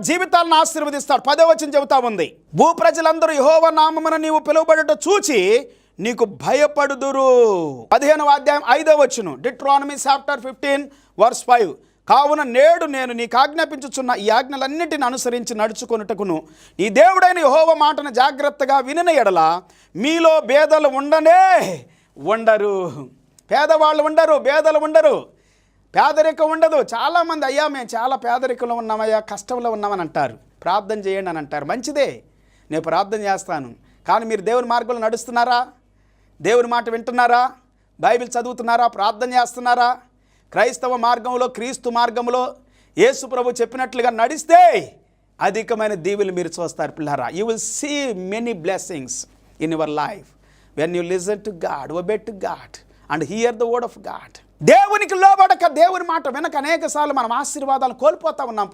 జీవితాలను ఆశీర్వదిస్తాడు. 10వ వచనం చెబుతా ఉంది, భూప్రజలందరూ యెహోవా నామమున నీవు పిలువబడుట చూచి నీకు భయపడుదురు. 15వ అధ్యాయం 5వ వచనం, డిట్రానమీ చాప్టర్ 15:5, కావున నేడు నేను నీకు ఆజ్ఞాపించుచున్న ఈ ఆజ్ఞలన్నిటిని అనుసరించి నడుచుకొనుటకును ఈ దేవుడైన యెహోవా మాటను జాగ్రత్తగా వినిన ఎడల మీలో భేదలు ఉండరు. పేదవాళ్ళు ఉండరు, భేదలు ఉండరు, పేదరికం ఉండదు. చాలామంది అయ్యా మేము చాలా పేదరికంలో ఉన్నామయ్యా, కష్టంలో ఉన్నామని అంటారు. ప్రార్థన చేయండి అని అంటారు. మంచిదే, నేను ప్రార్థన చేస్తాను. కానీ మీరు దేవుని మార్గంలో నడుస్తున్నారా? దేవుని మాట వింటున్నారా? బైబిల్ చదువుతున్నారా? ప్రార్థన చేస్తున్నారా? క్రైస్తవ మార్గంలో, క్రీస్తు మార్గంలో యేసు ప్రభు చెప్పినట్లుగా నడిస్తే అధికమైన దీవెనలు మీరు చూస్తారు పిల్లారా. You will see many blessings in your life when you listen to God, obey to God and hear the word of God. దేవునికి లోబడక, దేవుని మాట వెనక అనేక సార్లు మనం ఆశీర్వాదాలు కోల్పోతా ఉన్నాం.